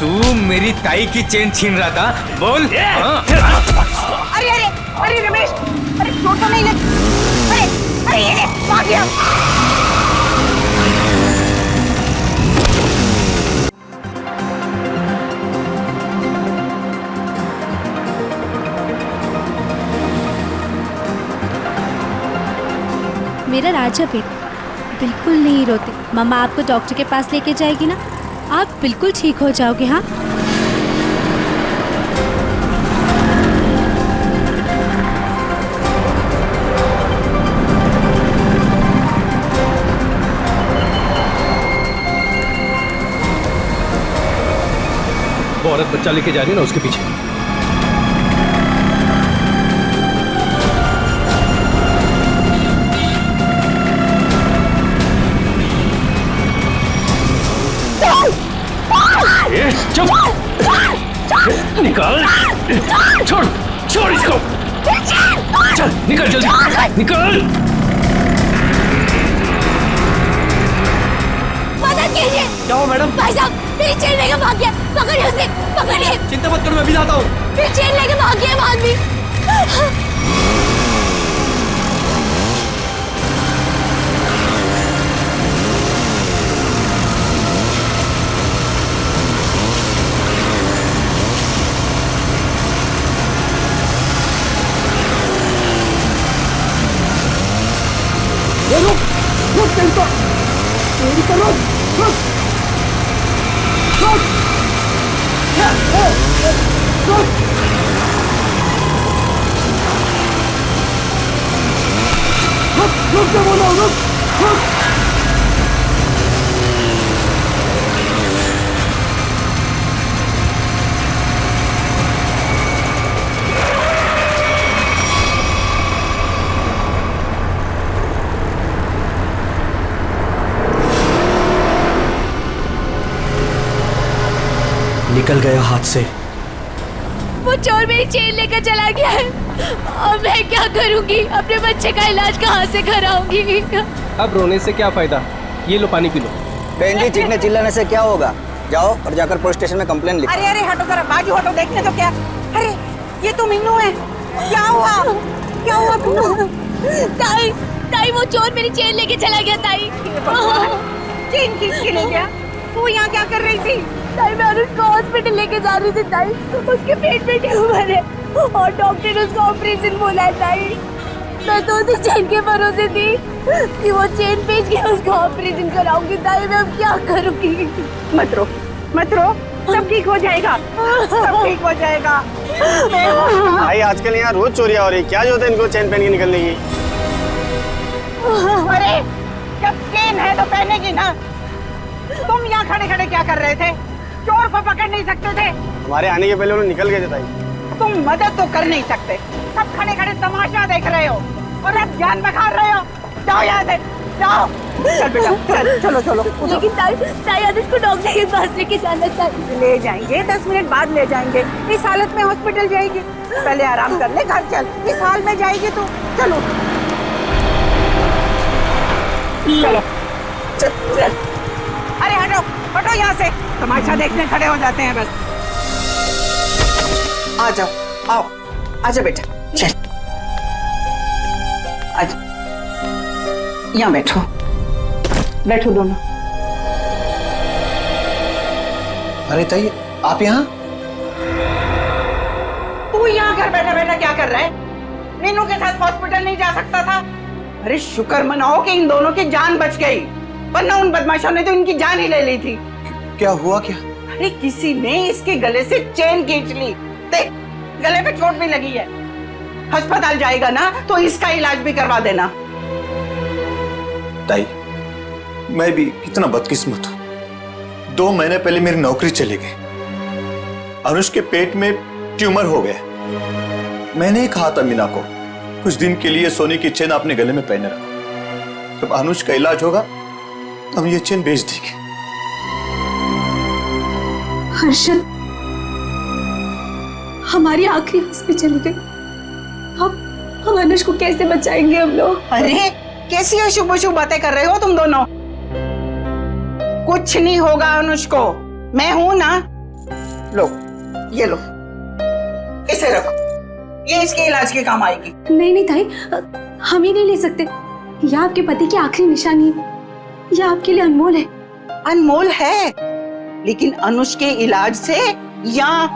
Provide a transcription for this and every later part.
तू मेरी ताई की चेन छीन रहा था, बोल। अरे अरे अरे रमेश, अरे चोट तो नहीं लगी? अरे अरे ये ले, भाग गया। मेरा राजा बेटा बिल्कुल नहीं रोते। मम्मा आपको डॉक्टर के पास लेके जाएगी ना, आप बिल्कुल ठीक हो जाओगे। हाँ, वो औरत बच्चा लेके जा रही है ना, उसके पीछे। चुप! निकाल! छोड़! छोड़ इसको! चल, निकल जल्दी! निकल! मदद कीजिए! क्या हो मैडम? भाई साहब, मेरी चेन लेके भाग गया। पकड़िए उसे, पकड़िए। चिंता मत करो, मैं भी लाता हूँ। मेरी चेन लेके भाग गया वो आदमी। रुक चिंता, तेरी तो रुक, रुक, रुक, रुक, रुक क्या बोला, रुक, रुक। निकल गया हाथ से। वो चोर मेरी चेन लेकर चला गया है और मैं क्या करूंगी? अपने बच्चे का इलाज कहाँ से कराऊंगी? अब रोने से क्या फायदा? ये लो, पानी पी लो। बहन जी, चीखने चिल्लाने से क्या होगा? जाओ और जाकर पुलिस स्टेशन में कंप्लेंट लिखो। अरे अरे हटो जरा, बाजू हटो, देखने तो क्या। अरे ये तो मीनू है। क्या हुआ? क्या हुआ मीनू? ताई, ताई वो चोर मेरी चेन लेके चला गया। ताई, चेन खींच के ले गया? तू यहाँ क्या कर रही थी? ताई मैं उसको हॉस्पिटल लेके जा रही थी। ताई, उसके पेट में ट्यूमर है और डॉक्टर ने उसको ऑपरेशन बोला है। ताई, मैं तो उसे चेन के भरोसे थी कि वो चेन बेच के उसको ऑपरेशन कराऊंगी। ताई मैं अब क्या करूंगी? मत रो, मत रो, सब ठीक हो जाएगा, सब ठीक हो जाएगा। भाई आजकल यहाँ रोज चोरियां हो रही, क्या जरूरत है इनको चेन पहन के निकलने की? अरे जब चेन है तो पहनेगी ना। तुम यहाँ खड़े खड़े क्या कर रहे थे? चोर को पकड़ नहीं सकते थे? हमारे आने के पहले उन्होंने निकल गए थे ताई। तुम मदद तो कर नहीं सकते, सब खड़े खड़े तमाशा देख रहे हो और अब जान बखा रहे हो। जाओ यहाँ से, जाओ। चल बेटा, चल, चलो चलो। लेकिन ताई आज उसको डॉक्टर के पास लेके जाना चाहिए। ले जाएंगे, 10 मिनट बाद ले जाएंगे। इस हालत में हॉस्पिटल जाएगी? पहले आराम कर ले, घर चल। इस हाल में जाएगी तू? चलो चलो, चल चल। अरे हटो, हटो यहाँ से, तमाशा देखने खड़े हो जाते हैं बस। आ जाओ, आओ, आजा बेटा, चल, आजा, यहाँ बैठो, बैठो दोनों। अरे ताई, आप यहाँ? तू यहाँ घर बैठा बैठा क्या कर रहा है? मीनू के साथ हॉस्पिटल नहीं जा सकता था? अरे शुक्र मनाओ कि इन दोनों की जान बच गई, वरना उन बदमाशों ने तो इनकी जान ही ले ली थी। क्या हुआ क्या? अरे किसी ने इसके गले से चेन खींच ली। देख, गले पे चोट भी लगी है। अस्पताल जाएगा ना तो इसका इलाज भी करवा देना। ताई, मैं भी कितना बदकिस्मत हूं। 2 महीने पहले मेरी नौकरी चली गई। अनुष के पेट में ट्यूमर हो गया। मैंने ही कहा था मीना को, कुछ दिन के लिए सोने की चेन अपने गले में पहने रखो। जब अनुष का इलाज होगा तो हम ये चेन बेच देंगे। हर्षद, हमारी आखिरी हंस पे चली गई। हम अनुष को कैसे बचाएंगे हम लोग? अरे कैसी अशुभ अशुभ बातें कर रहे हो तुम दोनों? कुछ नहीं होगा अनुष को, मैं हूं ना। लो, ये लो, इसे रखो, ये इसके इलाज के काम आएगी। नहीं नहीं ताई, हम ये नहीं ले सकते। यह आपके पति की आखिरी निशानी है, यह आपके लिए अनमोल है। अनमोल है, लेकिन अनुष के इलाज से या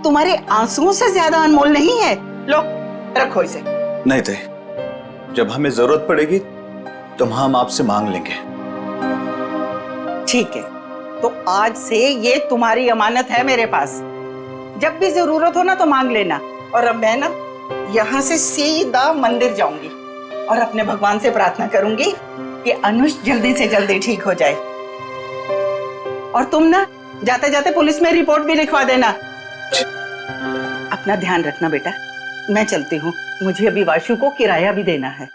तुम्हारे आंसुओं से ज्यादा अनमोल नहीं है। लो, रखो इसे। नहीं थे, जब हमें जरूरत पड़ेगी तो हम आपसे मांग लेंगे। ठीक है, तो आज से ये तुम्हारी अमानत है मेरे पास। जब भी जरूरत हो ना तो मांग लेना। और अब मैं ना यहाँ से सीधा मंदिर जाऊंगी और अपने भगवान से प्रार्थना करूंगी कि अनुष जल्दी से जल्दी ठीक हो जाए। और तुम ना जाते जाते पुलिस में रिपोर्ट भी लिखवा देना। अपना ध्यान रखना बेटा, मैं चलती हूँ, मुझे अभी वाशु को किराया भी देना है।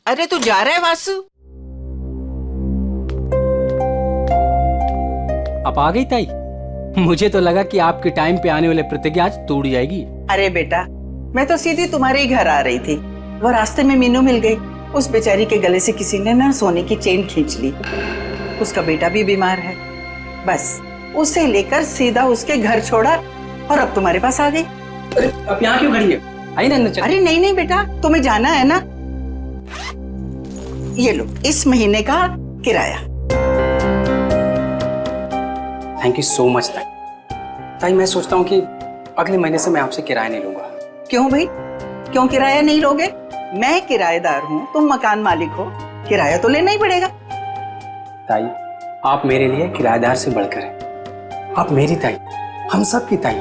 अरे तू जा रहा है वासु? आप आ गई ताई? मुझे तो लगा कि आपके टाइम पे आने वाले प्रतिज्ञा आज तोड़ जाएगी। अरे बेटा, मैं तो सीधी तुम्हारे ही घर आ रही थी। वो रास्ते में मीनू मिल गई। उस बेचारी के गले से किसी ने ना सोने की चेन खींच ली। उसका बेटा भी बीमार है। बस उसे लेकर सीधा उसके घर छोड़ा और अब तुम्हारे पास आ गई। अब यहाँ क्यों खड़ी है? आइए ना अंदर चलिए। अरे नहीं नहीं बेटा, तुम्हें जाना है ना। ये लो, इस महीने का किराया। थैंक यू सो मच ताई। ताई मैं सोचता हूँ कि अगले महीने से मैं आपसे किराया नहीं लूंगा। क्यों भाई, क्यों किराया नहीं लोगे? मैं किराएदार हूँ, तुम मकान मालिक हो, किराया तो लेना ही पड़ेगा। ताई आप मेरे लिए किराएदार से बढ़कर हैं। आप मेरी ताई, हम सब की ताई।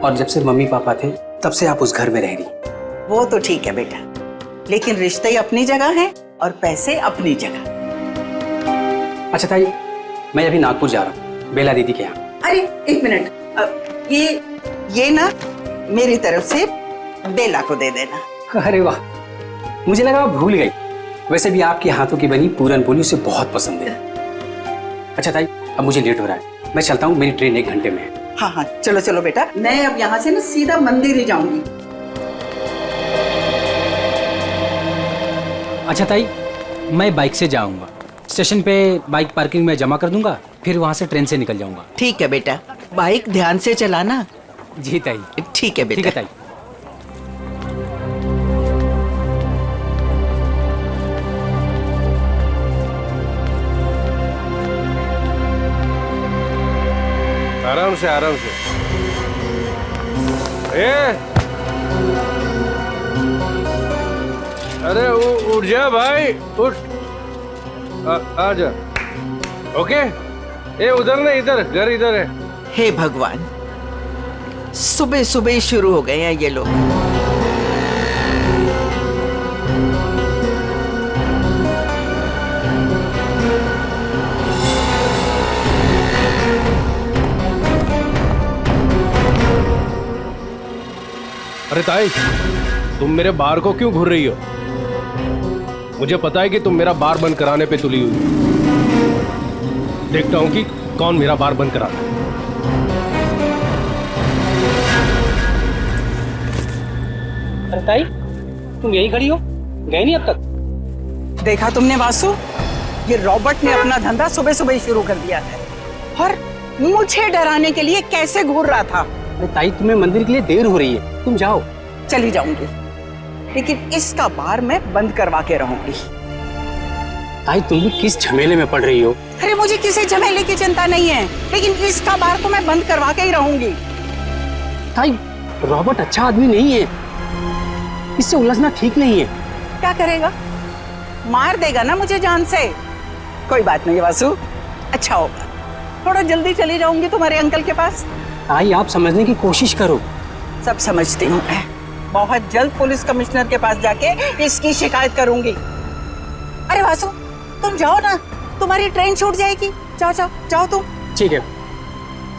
और जब से मम्मी पापा थे तब से आप उस घर में रह रही। वो तो ठीक है बेटा, लेकिन रिश्ते अपनी जगह हैं और पैसे अपनी जगह। अच्छा ताई, मैं अभी नागपुर जा रहा हूँ बेला दीदी के यहाँ। अरे एक मिनट, ये ना मेरी तरफ से बेला को दे देना। अरे वाह, मुझे लगा आप भूल गई। वैसे भी आपके हाथों की बनी पूरन पोली उसे बहुत पसंद है। अच्छा ताई, अब मुझे लेट हो रहा है, मैं चलता हूँ, मेरी ट्रेन 1 घंटे में है। हाँ हाँ, चलो चलो बेटा, मैं अब यहाँ से ना सीधा मंदिर ही जाऊंगी। अच्छा ताई, मैं बाइक से जाऊंगा। स्टेशन पे बाइक पार्किंग में जमा कर दूंगा, फिर वहाँ से ट्रेन से निकल जाऊंगा। ठीक है बेटा, बाइक ध्यान से चलाना। जी ताई। ठीक है बेटा। ठीक है ताई। आराम से आराम से। अरे उठ जा भाई, उठ। आ जा। ओके, ये उधर नहीं, इधर, घर इधर है। हे भगवान, सुबह सुबह ही शुरू हो गए हैं ये लोग। अरे ताई, तुम मेरे बार को क्यों घूर रही हो? मुझे पता है कि तुम मेरा बार बंद कराने पे तुली हुई हो। देखता हूं कि कौन मेरा बार बंद कराता है। अरे ताई, तुम यही खड़ी हो, गए नहीं अब तक? देखा तुमने वासु, ये रॉबर्ट ने अपना धंधा सुबह सुबह ही शुरू कर दिया है और मुझे डराने के लिए कैसे घूर रहा था। अरे ताई, तुम्हें मंदिर के लिए देर हो रही है, तुम जाओ। चली जाऊंगी, लेकिन इसका बार मैं बंद करवा के रहूंगी। ताई, तुम भी किस झमेले में पड़ रही हो? अरे मुझे किसी झमेले की चिंता नहीं है, लेकिन इसका बार तो मैं बंद करवा के ही रहूंगी। ताई, रॉबर्ट अच्छा आदमी नहीं है, इससे उलझना ठीक नहीं है। क्या करेगा? मार देगा ना मुझे जान से। कोई बात नहीं वासु, अच्छा होगा, थोड़ा जल्दी चली जाऊंगी तुम्हारे अंकल के पास। ताई, आप समझने की कोशिश करो। सब समझती हूँ मैं, बहुत जल्द पुलिस कमिश्नर के पास जाके इसकी शिकायत करूंगी। अरे वासु, तुम जाओ ना, तुम्हारी ट्रेन छूट जाएगी। जाओ जाओ जाओ तुम। ठीक है,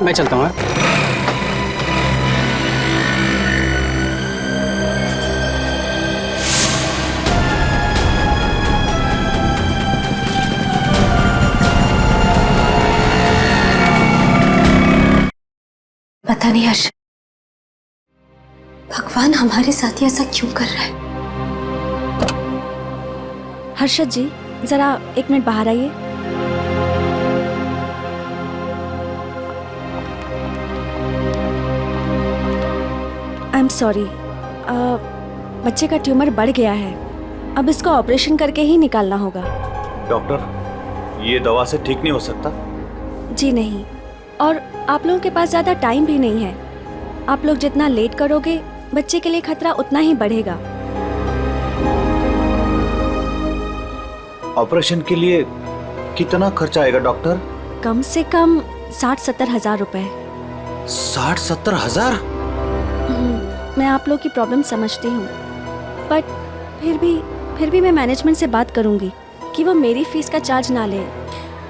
मैं चलता हूँ। पता नहीं हर्षद, भगवान हमारे साथ ही ऐसा क्यों कर रहा है। हर्षद जी, जरा 1 मिनट बाहर आइए। आई एम सॉरी, बच्चे का ट्यूमर बढ़ गया है। अब इसको ऑपरेशन करके ही निकालना होगा। डॉक्टर, ये दवा से ठीक नहीं हो सकता? जी नहीं, और आप लोगों के पास ज़्यादा टाइम भी नहीं है। आप लोग जितना लेट करोगे बच्चे के लिए खतरा उतना ही बढ़ेगा। ऑपरेशन के लिए कितना खर्चा आएगा डॉक्टर? कम से कम 60-70 हज़ार रुपए। 60-70 हजार? मैं आप लोग की प्रॉब्लम समझती हूँ, बट फिर भी मैं मैनेजमेंट से बात करूँगी कि वो मेरी फीस का चार्ज ना ले,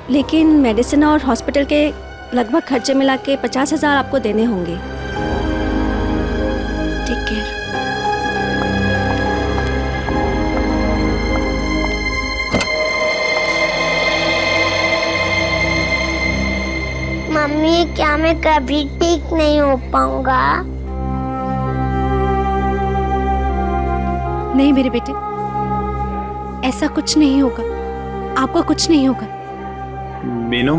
लेकिन मेडिसिन और हॉस्पिटल के लगभग खर्चे मिला के 50,000 आपको देने होंगे। Take care. मम्मी, क्या मैं कभी ठीक नहीं हो पाऊंगा? नहीं मेरे बेटे, ऐसा कुछ नहीं होगा, आपको कुछ नहीं होगा। मीनू,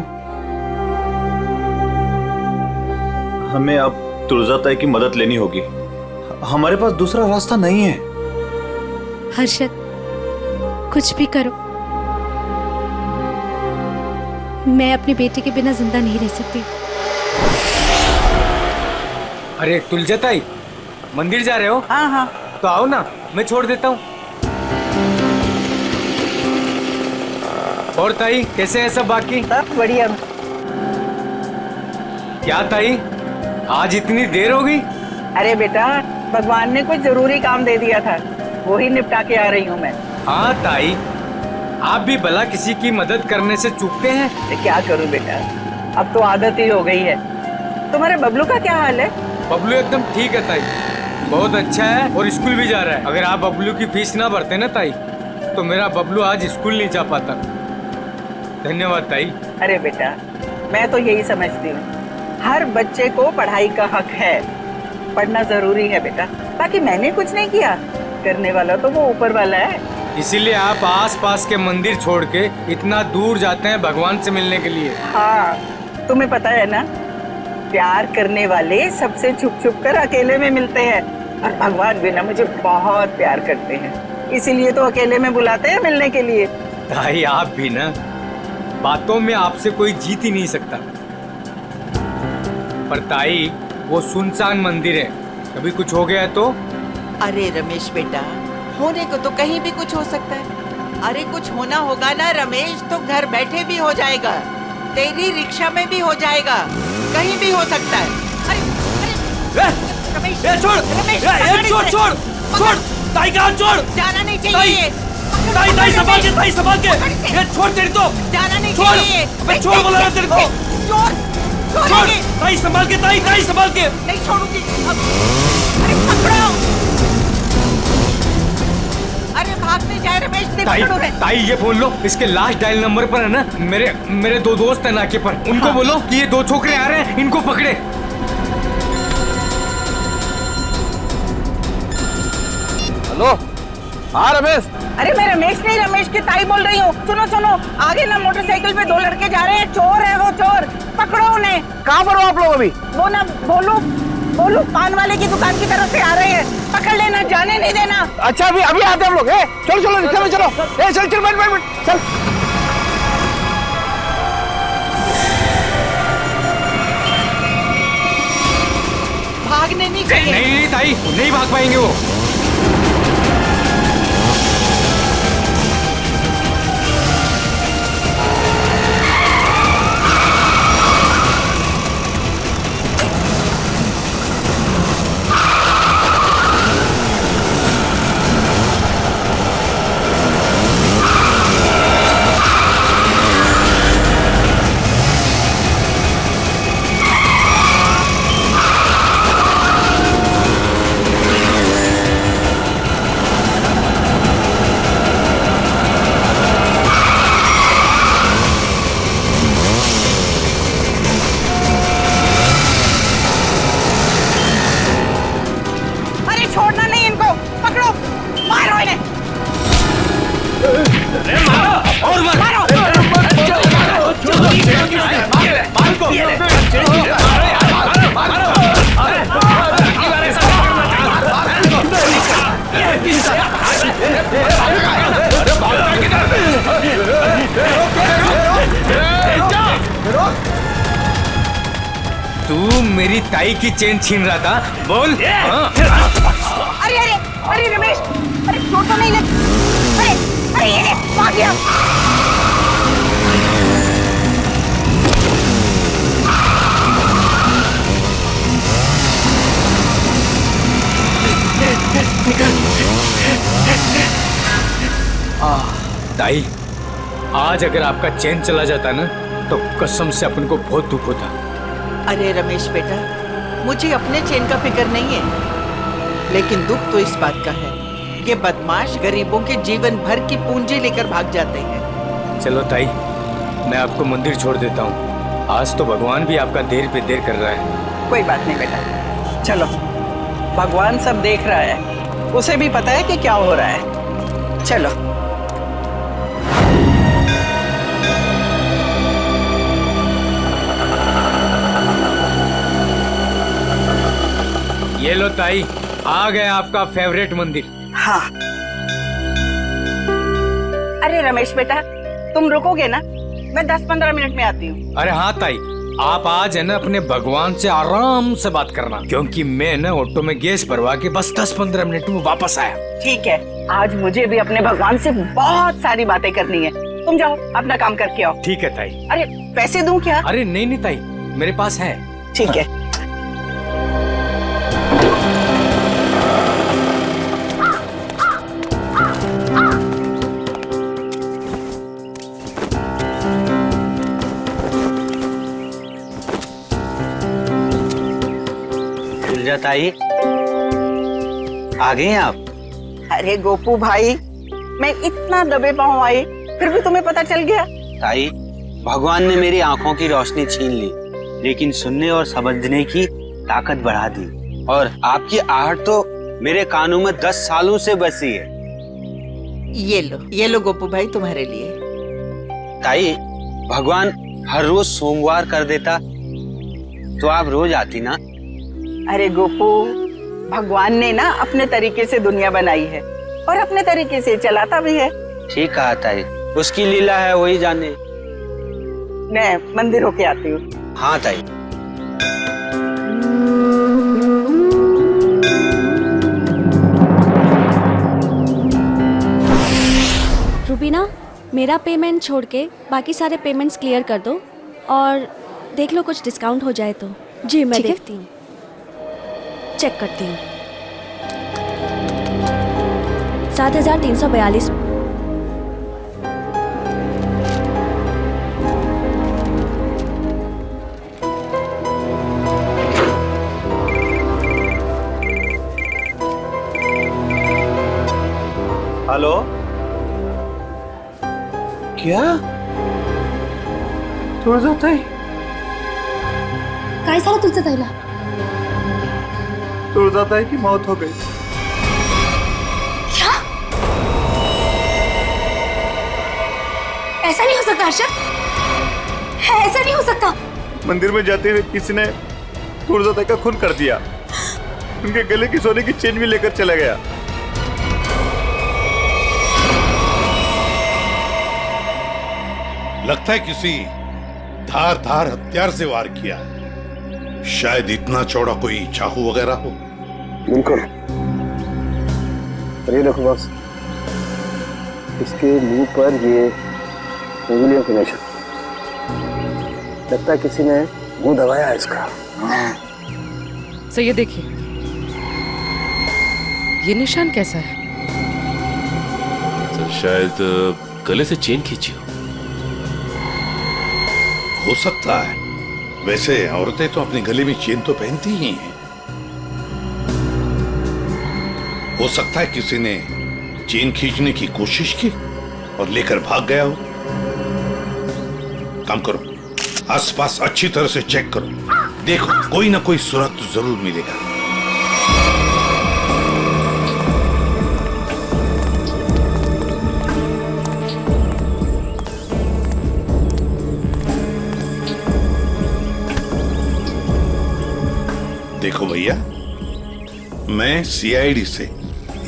हमें अब तुलजा ताई की मदद लेनी होगी। हमारे पास दूसरा रास्ता नहीं है। हर्षद, कुछ भी करो, मैं अपने बेटे के बिना जिंदा नहीं रह सकती। अरे तुलजा ताई, मंदिर जा रहे हो? हाँ हाँ, तो आओ ना, मैं छोड़ देता हूँ। और ताई, कैसे है सब बाकी? सब बढ़िया। क्या ताई, आज इतनी देर हो गई? अरे बेटा, भगवान ने कुछ जरूरी काम दे दिया था, वो ही निपटा के आ रही हूँ मैं। हाँ ताई, आप भी भला किसी की मदद करने से चूकते हैं? क्या करूँ बेटा, अब तो आदत ही हो गई है। तुम्हारे बबलू का क्या हाल है? बबलू एकदम ठीक है ताई, बहुत अच्छा है और स्कूल भी जा रहा है। अगर आप बबलू की फीस ना भरते ना ताई, तो मेरा बबलू आज स्कूल नहीं जा पाता। धन्यवाद ताई। अरे बेटा, मैं तो यही समझती हूँ, हर बच्चे को पढ़ाई का हक है, पढ़ना जरूरी है बेटा। बाकी मैंने कुछ नहीं किया, करने वाला तो वो ऊपर वाला है। इसीलिए आप आस-पास के मंदिर छोड़ के इतना दूर जाते हैं भगवान से मिलने के लिए। हाँ, तुम्हें पता है ना, प्यार करने वाले सबसे छुप छुप कर अकेले में मिलते हैं, और भगवान भी ना मुझे बहुत प्यार करते हैं, इसीलिए तो अकेले में बुलाते हैं मिलने के लिए। ताई, आप भी ना, बातों में आपसे कोई जीत ही नहीं सकता। पर ताई, वो सुनसान मंदिर है, कभी कुछ हो गया तो? अरे रमेश बेटा, होने को तो कहीं भी कुछ हो सकता है। अरे कुछ होना होगा ना रमेश, तो घर बैठे भी हो जाएगा, तेरी रिक्शा में भी हो जाएगा, कहीं भी हो सकता है। अरे रमेश, छोड़, ताई का हाथ छोड़, जाना नहीं चाहिए। ताई संभाल के, ताई संभाल के, ये छोड़ तेरी तो, जाना नहीं चाहिए। मैं छोड़ बोला ना तेरे को, छोड़, ताई संभाल के, ताई संभाल के, नहीं छोड़ूंगी। अरे पकड़ो, अरे भागने जाए रमेश, ताई ये बोल लो, इसके लास्ट डायल नंबर पर है ना, मेरे 2 दोस्त है नाके पर, उनको बोलो कि ये 2 छोकरे आ रहे हैं, इनको पकड़े। हेलो, हाँ रमेश। अरे मैं रमेश नहीं, रमेश की ताई बोल रही हूँ। सुनो, आगे ना मोटरसाइकिल पे 2 लड़के जा रहे हैं, चोर है वो, चोर, पकड़ो उन्हें। कहाँ पर हो आप लोग अभी? वो ना बोलू पान वाले की दुकान की तरफ से आ रहे हैं, पकड़ लेना, जाने नहीं देना। अच्छा, अभी आते हम लोग। चलो रिक्शा में चलो, चल बैठ चल। भागने नहीं चाहिए। नहीं ताई, नहीं भाग पाएंगे वो। मेरी ताई की चेन छीन रहा था? बोल। हाँ। अरे अरे अरे रमेश, अरे छोटा नहीं लग, अरे अरे ये भाग गया। ताई, आज अगर आपका चैन चला जाता ना तो कसम से अपन को बहुत दुख होता। अरे रमेश बेटा, मुझे अपने चैन का फिक्र नहीं है, लेकिन दुख तो इस बात का है, ये बदमाश गरीबों के जीवन भर की पूंजी लेकर भाग जाते हैं। चलो ताई, मैं आपको मंदिर छोड़ देता हूँ। आज तो भगवान भी आपका देर पे देर कर रहा है। कोई बात नहीं बेटा, चलो, भगवान सब देख रहा है, उसे भी पता है कि क्या हो रहा है। चलो। ये लो ताई, आ गया आपका फेवरेट मंदिर। हाँ। अरे रमेश बेटा, तुम रुकोगे ना? मैं 10-15 मिनट में आती हूँ। अरे हाँ ताई, आप आज है ना अपने भगवान से आराम से बात करना, क्योंकि मैं ना ऑटो में गैस भरवा के बस 10-15 मिनट में वापस आया। ठीक है, आज मुझे भी अपने भगवान से बहुत सारी बातें करनी है। तुम जाओ, अपना काम करके आओ। ठीक है ताई। अरे पैसे दूं क्या? अरे नहीं नहीं ताई, मेरे पास है। ठीक है। ताई, आ गए हैं आप? अरे गोपू भाई, मैं इतना दबे पाँव आई, फिर भी तुम्हें पता चल गया? ताई, भगवान ने मेरी आंखों की रोशनी छीन ली, लेकिन सुनने और समझने की ताकत बढ़ा दी, और आपकी आहट तो मेरे कानों में 10 सालों से बसी है। ये लो गोपू भाई, तुम्हारे लिए। ताई, भगवान हर रोज सोमवार कर देता तो आप रोज आती ना? अरे गोपू, भगवान ने ना अपने तरीके से दुनिया बनाई है और अपने तरीके से चलाता भी है। ठीक कहा ताई, उसकी लीला है, वही जाने। मैं मंदिर होके आती हूँ। हाँ ताई। रूबीना, मेरा पेमेंट छोड़ के बाकी सारे पेमेंट्स क्लियर कर दो और देख लो कुछ डिस्काउंट हो जाए तो। जी मैं देखती हूँ, चेक करती हूँ। 7,342। हेलो, क्या तुळजाताई? काय झालं तुझं ताईला? तुळजाताई की मौत हो गई। क्या? ऐसा नहीं हो सकता अर्शद, ऐसा नहीं हो सकता। मंदिर में जाते हुए किसी ने तुळजाताई का खून कर दिया, उनके गले की सोने की चेन भी लेकर चला गया। लगता है किसी धार हथियार से वार किया है, शायद इतना चौड़ा कोई चाकू वगैरह हो। बिल्कुल। ये देखो बस, इसके मुंह पर ये उंगलियों के निशान, लगता है किसी ने मुंह दबाया है इसका। सर ये देखिए, ये निशान कैसा है? सर शायद गले से चेन खींची हो सकता है। वैसे औरतें तो अपने गले में चेन तो पहनती ही हैं। हो सकता है किसी ने चेन खींचने की कोशिश की और लेकर भाग गया हो। काम करो, आसपास अच्छी तरह से चेक करो, देखो कोई ना कोई सुराग तो जरूर मिलेगा। देखो भैया, मैं सीआईडी से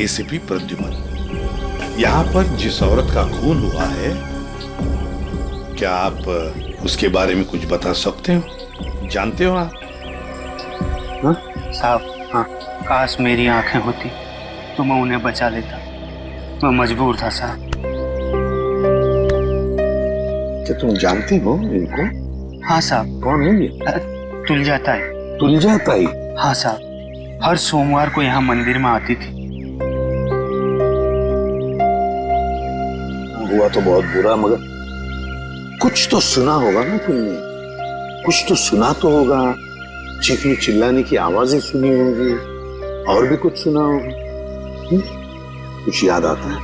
एसीपी प्रद्युमन, यहां पर जिस औरत का खून हुआ है, क्या आप उसके बारे में कुछ बता सकते हो? जानते हो आप? साहब हाँ, काश मेरी आंखें होती तो मैं उन्हें बचा लेता। मैं मजबूर था साहब। क्या तुम जानती हो इनको? हाँ साहब। कौन है ये? तुलजा ताई। तुलजा ताई? हाँ साहब, हर सोमवार को यहाँ मंदिर में आती थी। हुआ तो बहुत बुरा, मगर कुछ तो सुना होगा ना तुमने? कुछ तो सुना तो होगा, चीखने चिल्लाने की आवाजें सुनी होंगी, और भी कुछ सुना होगा। कुछ याद आता है?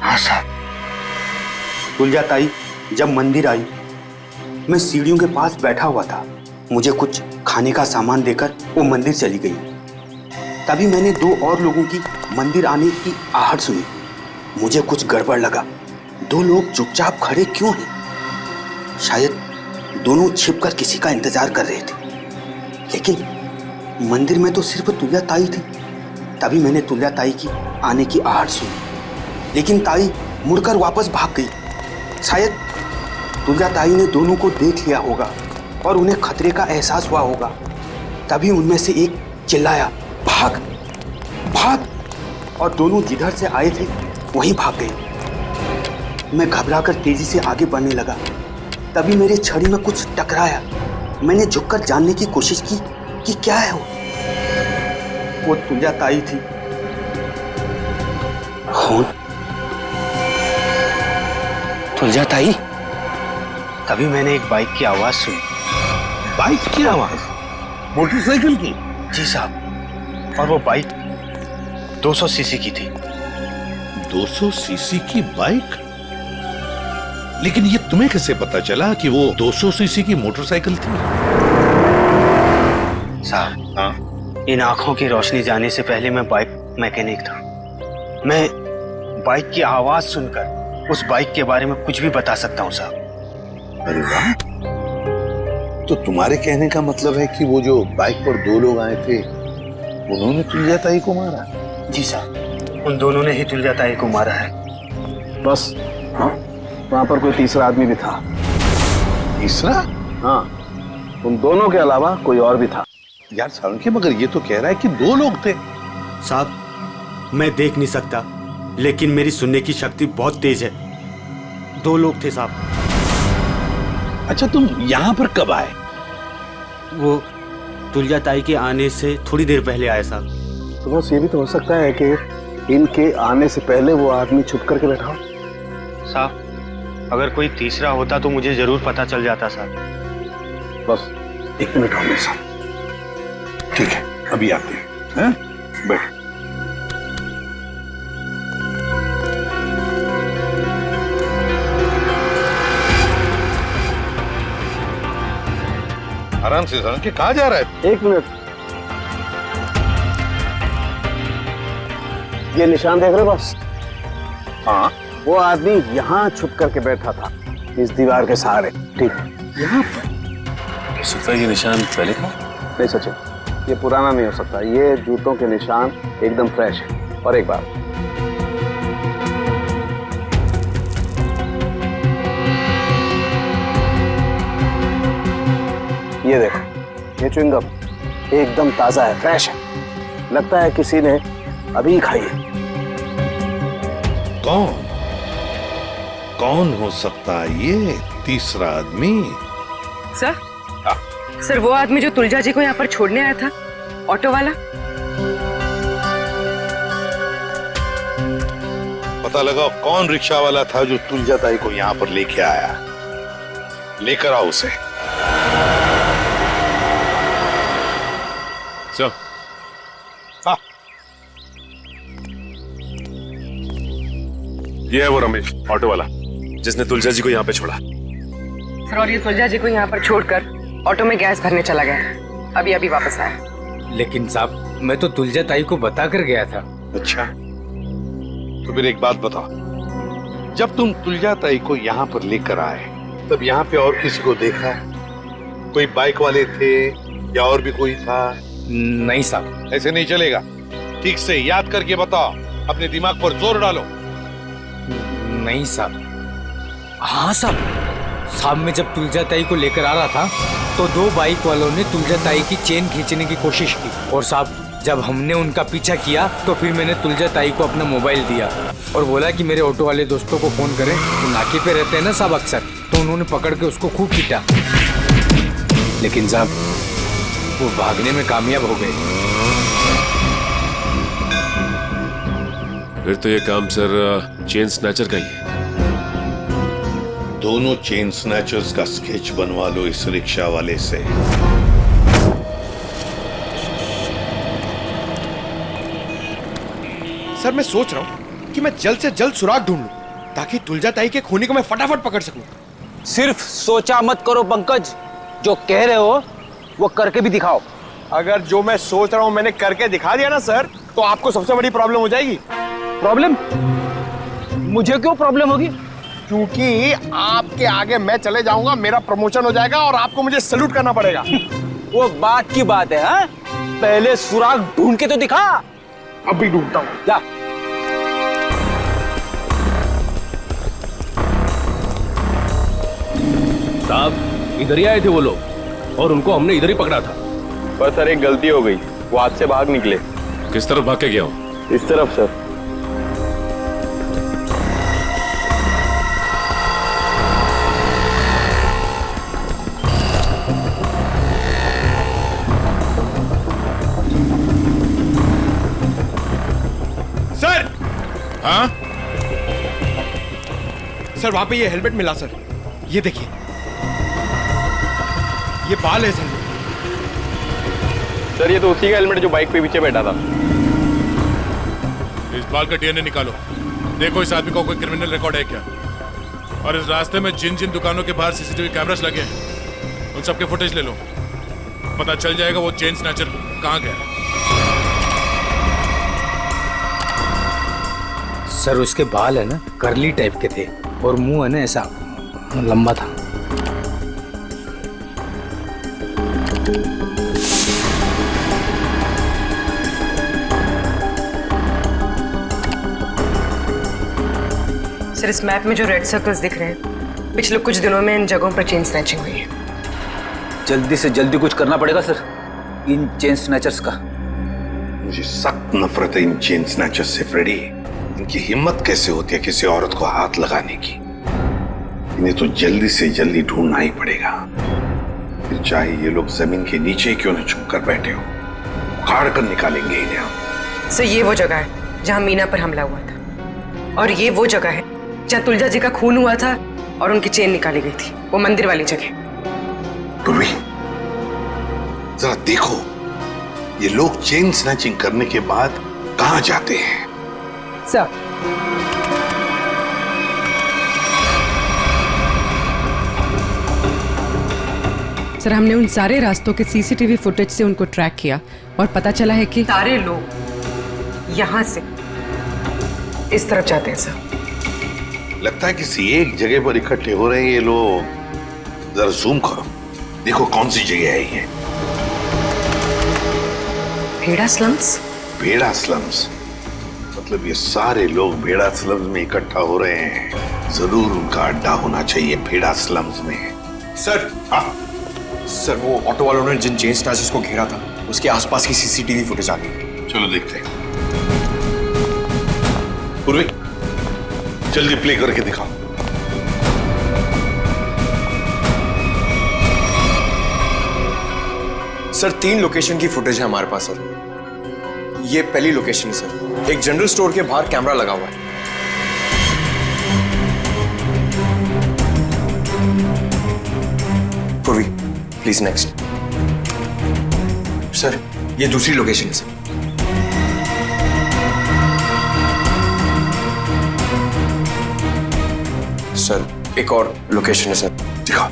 हाँ साहब, तुलजा ताई जब मंदिर आई, मैं सीढ़ियों के पास बैठा हुआ था। मुझे कुछ खाने का सामान देकर वो मंदिर चली गई। तभी मैंने 2 और लोगों की मंदिर आने की आहट सुनी। मुझे कुछ गड़बड़ लगा। 2 लोग चुपचाप खड़े क्यों हैं? शायद दोनों छिपकर किसी का इंतजार कर रहे थे। लेकिन मंदिर में तो सिर्फ तुलजा ताई थी। तभी मैंने तुलजा ताई की आने की आहट सुनी, लेकिन ताई मुड़कर वापस भाग गई। शायद तुलजा ताई ने दोनों को देख लिया होगा और उन्हें खतरे का एहसास हुआ होगा। तभी उनमें से एक चिल्लाया, भाग भाग, और दोनों जिधर से आए थे वहीं भाग गए। मैं घबराकर तेजी से आगे बढ़ने लगा। तभी मेरे छड़ी में कुछ टकराया। मैंने झुककर जानने की कोशिश की कि क्या है वो तुलजा ताई थी। खून? तुलजा ताई? तभी मैंने एक बाइक की आवाज सुनी। बाइक की आवाज? मोटरसाइकिल की? जी साहब, और वो बाइक 200 सीसी की थी। 200 सीसी की बाइक? लेकिन ये तुम्हें कैसे पता चला कि वो 200 सीसी की मोटरसाइकिल थी? साहब हाँ, इन आंखों की रोशनी जाने से पहले मैं बाइक मैकेनिक था। मैं बाइक की आवाज सुनकर उस बाइक के बारे में कुछ भी बता सकता हूँ साहब। अरे वाह, तो तुम्हारे कहने का मतलब है कि वो जो बाइक पर 2 लोग आए थे उन्होंने तुलजा ताई को मारा? जी साहब, उन दोनों ने ही तुलजा ताई को मारा है। बस हाँ, वहां पर कोई तीसरा आदमी भी था। तीसरा? हाँ, उन दोनों के अलावा कोई और भी था। यार सालुंखे, मगर ये तो कह रहा है कि 2 लोग थे। साहब, मैं देख नहीं सकता, लेकिन मेरी सुनने की शक्ति बहुत तेज है। 2 लोग थे साहब। अच्छा, तुम यहाँ पर कब आए? वो तुलजा ताई के आने से थोड़ी देर पहले आए साहब। तो बस ये भी तो हो सकता है कि इनके आने से पहले वो आदमी छुप करके बैठा हो। साहब, अगर कोई तीसरा होता तो मुझे जरूर पता चल जाता साहब। बस 1 मिनट और मेरे साथ। ठीक है, अभी आते हैं। बैठ। आराम से सालुंखे, कहाँ जा रहा है? 1 मिनट। ये निशान देख रहे बस? हाँ, वो आदमी यहाँ छुप करके बैठा था, इस दीवार के सहारे। ठीक, यहाँ पर? हो सकता है ये निशान पहले का? नहीं सचिन, ये पुराना नहीं हो सकता। ये जूतों के निशान एकदम फ्रेश है। और एक बात, ये देखो, ये च्युइंगम एकदम ताजा है, फ्रेश है। लगता है किसी ने अभी खाई है। कौन हो सकता है ये तीसरा आदमी? सर वो आदमी जो तुलजा जी को यहाँ पर छोड़ने आया था, ऑटो वाला। पता लगाओ कौन रिक्शा वाला था जो तुलजा ताई को यहाँ पर लेके आया। लेकर आओ उसे। हाँ, ये है वो रमेश, ऑटो वाला, जिसने तुलजा जी को यहाँ पे छोड़ा। सर, और ये तुलजा जी को यहाँ पर छोड़कर ऑटो में गैस भरने चला गया। अभी वापस आया। लेकिन साहब, मैं तो तुलजा ताई को बता कर गया था। अच्छा, तो फिर एक बात बताओ, जब तुम तुलजा ताई को यहाँ पर लेकर आए तब यहाँ पे और किसी को देखा? कोई बाइक वाले थे या और भी कोई था? नहीं साहब। ऐसे नहीं चलेगा, ठीक से याद करके बताओ, अपने दिमाग पर जोर डालो। नहीं साहब। हाँ साहब, साहब मैं जब तुलजाताई को लेकर आ रहा था तो दो बाइक वालों ने तुलजाताई की चेन खींचने की कोशिश की और साहब जब हमने उनका पीछा किया तो फिर मैंने तुलजाताई को अपना मोबाइल दिया और बोला कि मेरे ऑटो वाले दोस्तों को फोन करें। वो नाके पे रहते हैं ना साहब अक्सर, तो उन्होंने पकड़ के उसको खूब पीटा, लेकिन साहब वो भागने में कामयाब हो गए। फिर तो ये काम सर चेन स्नैचर का ही है। दोनों चेन स्नैचर्स का स्केच बनवा लो इस रिक्शा वाले से। सर मैं सोच रहा हूँ कि मैं जल्द से जल्द सुराग ढूंढ लूं ताकि तुलजाताई के खूनी को मैं फटाफट पकड़ सकूं। सिर्फ सोचा मत करो पंकज, जो कह रहे हो वो करके भी दिखाओ। अगर जो मैं सोच रहा हूँ मैंने करके दिखा दिया ना सर, तो आपको सबसे बड़ी प्रॉब्लम हो जाएगी। प्रॉब्लम? मुझे क्यों प्रॉब्लम होगी? क्योंकि आपके आगे मैं चले जाऊंगा, मेरा प्रमोशन हो जाएगा और आपको मुझे सैल्यूट करना पड़ेगा। वो बात की बात है, हाँ? पहले सुराग ढूंढ के तो दिखा। अभी ढूंढता हूँ, जा। साहब इधर ही आए थे वो लोग और उनको हमने इधर ही पकड़ा था। पर सर एक गलती हो गई, वो हाथ से भाग निकले। किस तरफ भाग के गया हूँ? इस तरफ सर। सर! हाँ? सर वहां पे ये हेलमेट मिला सर, ये देखिए, ये बाल है सर। सर ये तो उसी का हेलमेट जो बाइक पे पीछे बैठा था। इस बाल का डीएनए निकालो, देखो इस आदमी को कोई क्रिमिनल रिकॉर्ड है क्या। और इस रास्ते में जिन जिन दुकानों के बाहर सीसीटीवी कैमरास लगे हैं उन सबके फुटेज ले लो, पता चल जाएगा वो चेन स्नैचर कहाँ गया। सर उसके बाल है ना करली टाइप के थे और मुंह है ना ऐसा लंबा था। सर इस मैप में जो रेड सर्कल्स दिख रहे हैं, पिछले कुछ दिनों में इन जगहों पर चेन स्नैचिंग हुई है। जल्दी से जल्दी कुछ करना पड़ेगा सर इन चेन स्नैचर्स का। मुझे सख्त नफरत है इन चेन स्नैचर्स से फ्रेडी। इनकी हिम्मत कैसे होती है किसी औरत को हाथ लगाने की। इन्हें तो जल्दी से जल्दी ढूंढना ही पड़ेगा, फिर चाहे ये लोग जमीन के नीचे क्यों न छुप कर बैठे हो, उखाड़ कर निकालेंगे इन्हें हम। सर ये वो जगह है जहां मीना पर हमला हुआ था और ये वो जगह है जहां तुलजा जी का खून हुआ था और उनकी चेन निकाली गई थी, वो मंदिर वाली जगह। पूर्वी जरा देखो ये लोग चेन स्नैचिंग करने के बाद कहां जाते हैं। सर सर हमने उन सारे रास्तों के सीसीटीवी फुटेज से उनको ट्रैक किया और पता चला है कि सारे लोग यहाँ से इस तरफ जाते हैं सर। लगता है किसी एक जगह पर इकट्ठे हो रहे हैं ये लोग। जरा जूम करो, देखो कौन सी जगह है ये। भेड़ा स्लम्स? भेड़ा स्लम्स मतलब ये सारे लोग भेड़ा स्लम्स में इकट्ठा हो रहे हैं। जरूर उनका अड्डा होना चाहिए भेड़ा स्लम्स में। सर हाँ सर, वो ऑटो वालों ने जिन चेन स्नैचर्स को घेरा था उसके आसपास की सीसीटीवी फुटेज आ गई। चलो देखते हैं। पूर्वी जल्दी प्ले करके दिखाओ। सर 3 लोकेशन की फुटेज है हमारे पास सर। ये पहली लोकेशन है सर, एक जनरल स्टोर के बाहर कैमरा लगा हुआ है। पूर्वी प्लीज नेक्स्ट। सर ये दूसरी लोकेशन है सर। सर एक और लोकेशन है सर, दिखाओ।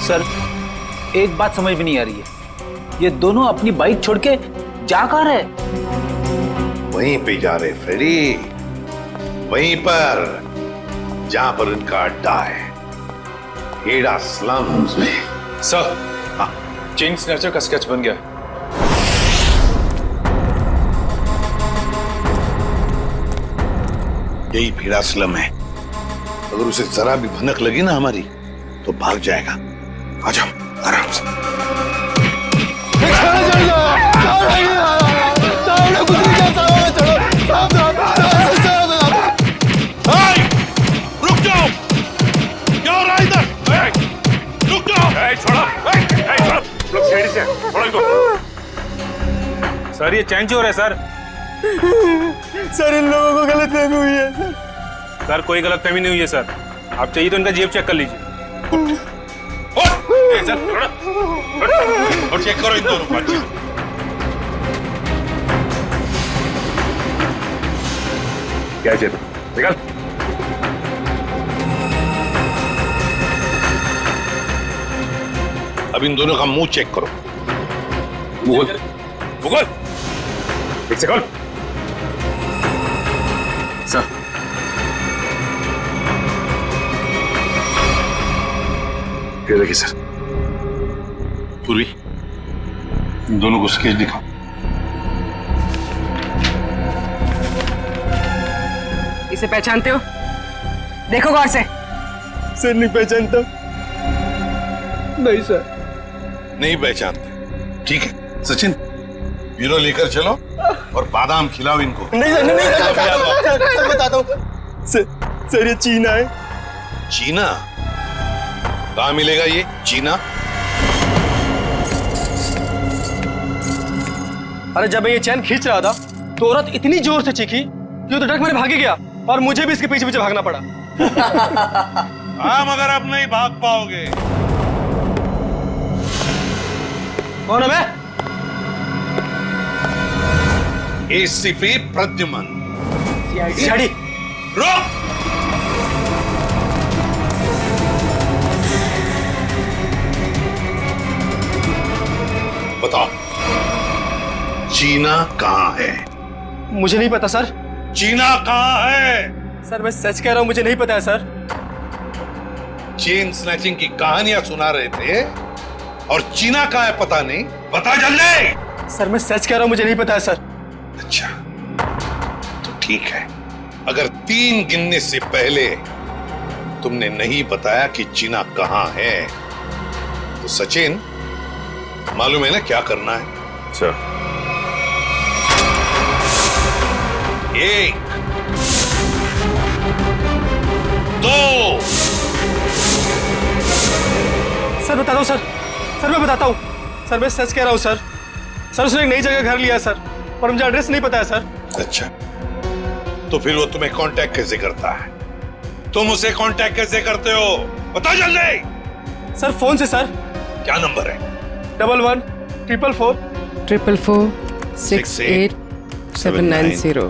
सर एक बात समझ में नहीं आ रही है, ये दोनों अपनी बाइक छोड़ के जा कहाँ रहे? वहीं पे जा रहे फ्रेडी, वहीं पर जहां पर इनका अड्डा है, भेड़ा स्लम्स में। सर हाँ, चेन स्नैचर का स्केच बन गया। यही भीड़ासलम है। अगर उसे जरा भी भनक लगी ना हमारी तो भाग जाएगा। आ जाओ आराम से। रुक जाओ, क्या हो रहा है इधर? रुक जाओ। छोड़ो, लोग छेड़ी से छोड़ो इनको। सर ये चैन चोर है सर। सर इन लोगों को गलतफहमी हुई है। सर कोई गलतफहमी नहीं हुई है सर। आप चाहिए तो इनका जेब चेक कर लीजिए। और चेक करो इन दोनों को। क्या जेब निकल। अब इन दोनों का मुंह चेक करो। मुगल, मुगल, एक सेकंड। सर ये देखिए सर, पूर्वी इन दोनों को स्केच दिखाओ। इसे पहचानते हो? देखो गौर से। सर नहीं पहचानता। नहीं सर। नहीं पहचानते, ठीक है। सचिन ब्यूरो लेकर चलो और बादाम खिलाओ इनको। नहीं सर, नहीं सर, बताता हूँ। सर ये चीना है। चीना? कहाँ मिलेगा ये चीना? अरे जब मैं ये चैन खींच रहा था तो औरत इतनी जोर से चीखी कि वो तो डर मेरे भागे गया और मुझे भी इसके पीछे पीछे भागना पड़ा। हाँ मगर अब नहीं भाग पाओगे। कौन है मैं? एसीपी प्रद्युमन। सीआईडी। रुक! बताओ चीना कहाँ है? मुझे नहीं पता सर। चीना कहाँ है? सर मैं सच कह रहा हूँ, मुझे नहीं पता है सर। चेन स्नैचिंग की कहानियां सुना रहे थे और चीना कहाँ है पता नहीं। बता जल्दी। सर मैं सच कह रहा हूँ, मुझे नहीं पता है सर। अच्छा तो ठीक है, अगर 3 गिनने से पहले तुमने नहीं बताया कि चीना कहाँ है तो सचिन मालूम है ना क्या करना है? सर 1 2 सर बताता हूँ सर। सर मैं बताता हूँ सर, मैं सच कह रहा हूँ सर। सर उसने एक नई जगह घर लिया सर और मुझे एड्रेस नहीं पता है सर। अच्छा तो फिर वो तुम्हें कांटेक्ट कैसे करता है? तुम उसे कांटेक्ट कैसे करते हो? बता जल्दी। सर फोन से सर। क्या नंबर है? 11 444 444 68 790।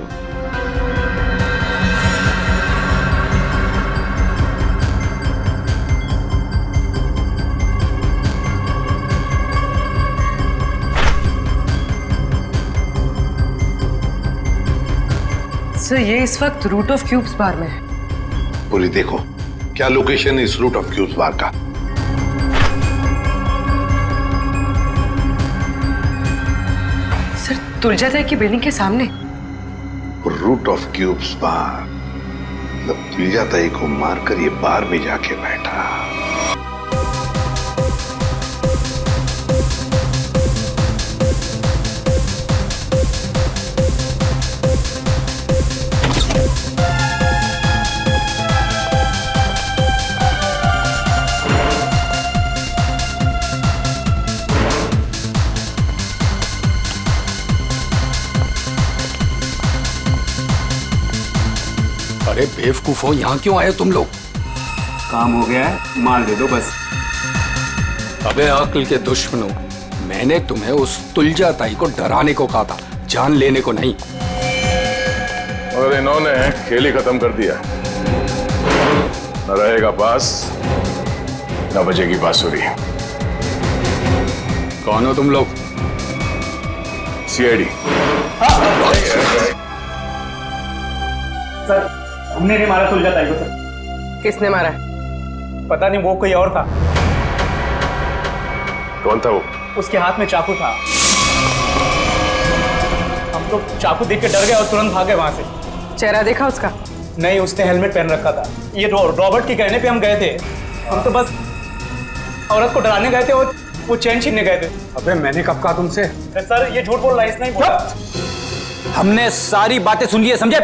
सर ये इस वक्त रूट ऑफ क्यूब्स बार में है। पूरी देखो क्या लोकेशन है इस रूट ऑफ क्यूब्स बार का। सर तुलजाताई की बिल्डिंग के सामने। रूट ऑफ क्यूब्स बार मतलब तुलजाताई को मारकर ये बार में जाके बैठा। अरे बेवकूफो, यहाँ क्यों आए तुम लोग? काम हो गया है, माल दे दो बस। अबे अक्ल के दुश्मनों, मैंने तुम्हें उस तुलजाताई को डराने को कहा था, जान लेने को नहीं। और इन्होंने खेल ही खत्म कर दिया। न रहेगा पास न बजेगी बांसुरी। कौन हो तुम लोग? सीआईडी। सर हमने नहीं मारा तुलजाताई को सर। किसने मारा? पता नहीं, वो कोई और था। कौन था वो? उसके हाथ में चाकू था। हम तो चाकू देख के डर गए और तुरंत भागे वहां से। चेहरा देखा उसका? नहीं, उसने हेलमेट पहन रखा था। ये रॉबर्ट के कहने पे हम गए थे। हम तो बस औरत को डराने गए थे और वो चैन छीनने गए थे। अबे मैंने कब कहा तुमसे? सर ये झूठ बोल रहा है, इसने ही बोला। हमने सारी बातें सुन ली है, समझे?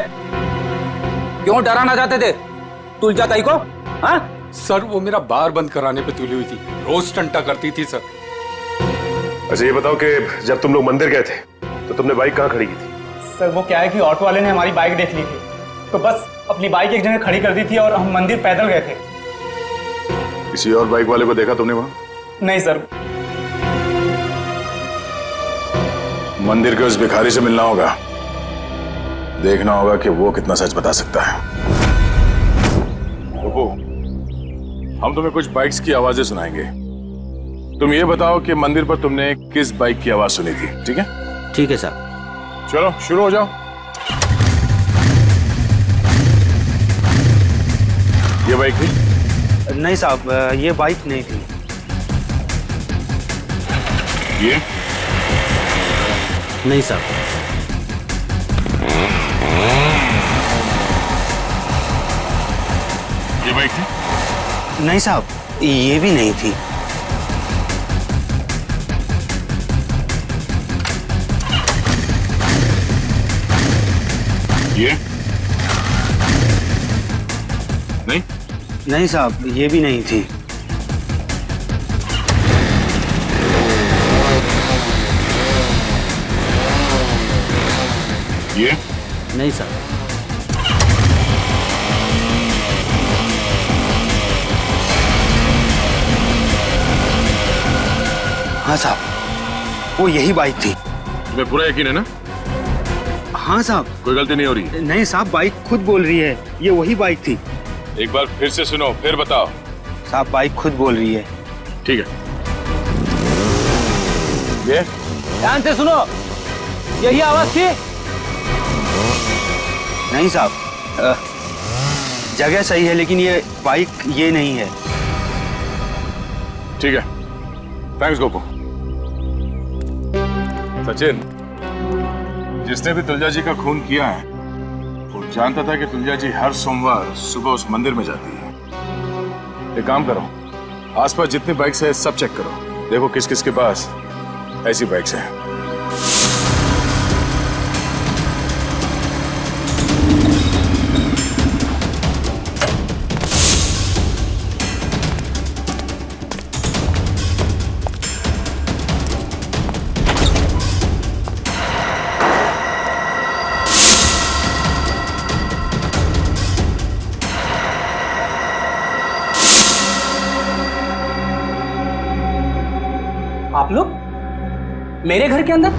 क्यों डराना चाहते थे तुलजा ताई को? हाँ? सर वो मेरा बार बंद कराने पे तुली हुई थी, रोज टंटा करती थी सर। अच्छा ये बताओ कि जब तुम लोग मंदिर गए थे तो तुमने बाइक कहाँ खड़ी की थी? सर वो क्या है कि ऑटो वाले ने हमारी बाइक देख ली थी, तो बस अपनी बाइक एक जगह खड़ी कर दी थी और हम मंदिर पैदल गए थे। किसी और बाइक वाले को देखा तुमने वहां? नहीं सर। मंदिर के उस भिखारी से मिलना होगा, देखना होगा कि वो कितना सच बता सकता है। रुको, हम तुम्हें कुछ बाइक्स की आवाजें सुनाएंगे। तुम ये बताओ कि मंदिर पर तुमने किस बाइक की आवाज सुनी थी, ठीक है? ठीक है साहब। चलो शुरू हो जाओ। ये बाइक थी? नहीं साहब, ये बाइक नहीं थी। ये? नहीं साहब। ये बाइक थी? नहीं साहब, ये भी नहीं थी। ये? नहीं? नहीं साहब, ये भी नहीं थी। ये? नहीं साहब। हाँ साहब, वो यही बाइक थी। तुम्हें पूरा यकीन है ना? हाँ साहब। कोई गलती नहीं हो रही? नहीं साहब, बाइक खुद बोल रही है, ये वही बाइक थी। एक बार फिर से सुनो, फिर बताओ। साहब बाइक खुद बोल रही है। ठीक है। ये? ध्यान से सुनो, यही आवाज थी? नहीं साहब, जगह सही है लेकिन ये बाइक ये नहीं है। ठीक है, थैंक्स गोपू। सचिन, जिसने भी तुलजा जी का खून किया है वो जानता था कि तुलजा जी हर सोमवार सुबह उस मंदिर में जाती है। एक काम करो, आसपास जितनी बाइक्स है सब चेक करो, देखो किस किस के पास ऐसी बाइक्स हैं। आप लोग मेरे घर के अंदर?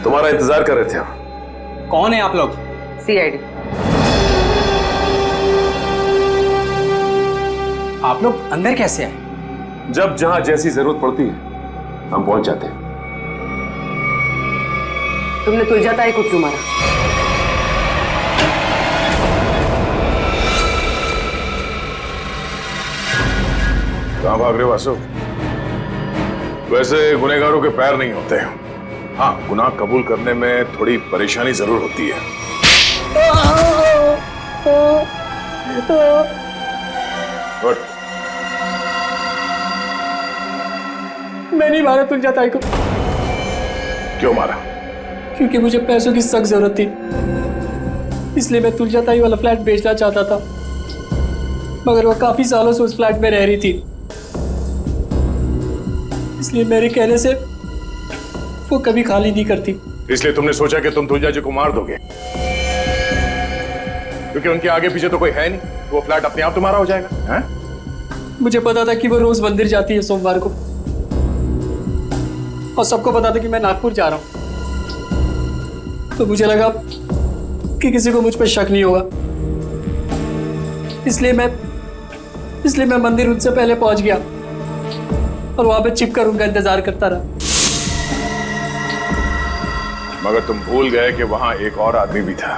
तुम्हारा इंतजार कर रहे थे हम। कौन है आप लोग? सीआईडी। आप लोग अंदर कैसे आए? जब जहां जैसी जरूरत पड़ती है हम पहुंच जाते हैं। तुमने तुलजा ताई को क्यों मारा? कहां भाग रहे हो वासु? वैसे गुनहगारों के पैर नहीं होते। हाँ, गुनाह कबूल करने में थोड़ी परेशानी जरूर होती है। Good. मैं नहीं मारा तुलजा ताई को। क्यों मारा? क्योंकि मुझे पैसों की सख्त जरूरत थी, इसलिए मैं तुलजा ताई वाला फ्लैट बेचना चाहता था, मगर वो काफी सालों से उस फ्लैट में रह रही थी, इसलिए मेरे कहने से वो कभी खाली नहीं करती। इसलिए तुमने सोचा कि तुम तुलजा जी को मार दोगे, क्योंकि उनके आगे पीछे तो कोई है नहीं, तो वो फ्लैट अपने आप तुम्हारा हो जाएगा। हैं? मुझे पता था कि वो रोज मंदिर जाती है सोमवार को, और सबको पता था कि मैं नागपुर जा रहा हूं, तो मुझे लगा कि किसी को मुझ पर शक नहीं होगा, इसलिए मैं मंदिर उनसे पहले पहुंच गया और वहां पे छिपकर उनका इंतजार करता रहा। मगर तुम भूल गए कि वहां एक और आदमी भी था।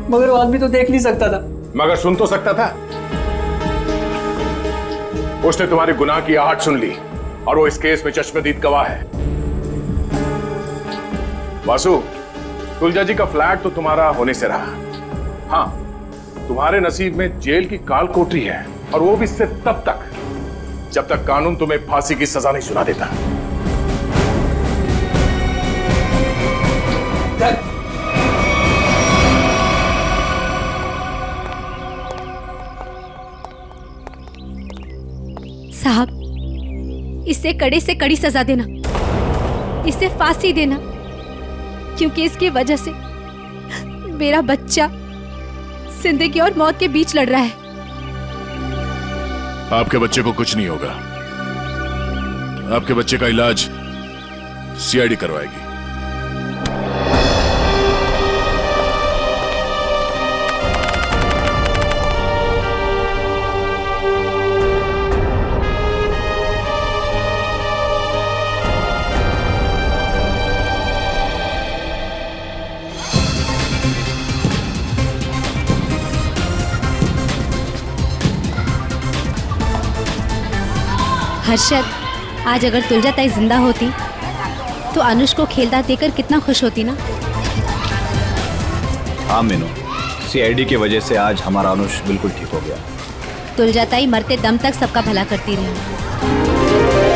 मगर वो आदमी तो देख नहीं सकता था। मगर सुन तो सकता था। उसने तुम्हारी गुनाह की आहट सुन ली और वो इस केस में चश्मदीद गवाह है। वासु, तुलजा जी का फ्लैट तो तुम्हारा होने से रहा। हाँ, तुम्हारे नसीब में जेल की काल कोठरी है, और वो भी सिर्फ तब तक जब तक कानून तुम्हें फांसी की सजा नहीं सुना देता। साहब, इसे कड़े से कड़ी सजा देना, इसे फांसी देना, क्योंकि इसकी वजह से मेरा बच्चा जिंदगी और मौत के बीच लड़ रहा है। आपके बच्चे को कुछ नहीं होगा। आपके बच्चे का इलाज सीआईडी करवाएगी। हर्षद, आज अगर तुलजा ताई जिंदा होती तो अनुष को खेलता देखकर कितना खुश होती ना। हाँ मीनू, सीआईडी की वजह से आज हमारा अनुष बिल्कुल ठीक हो गया। तुलजा ताई मरते दम तक सबका भला करती रही।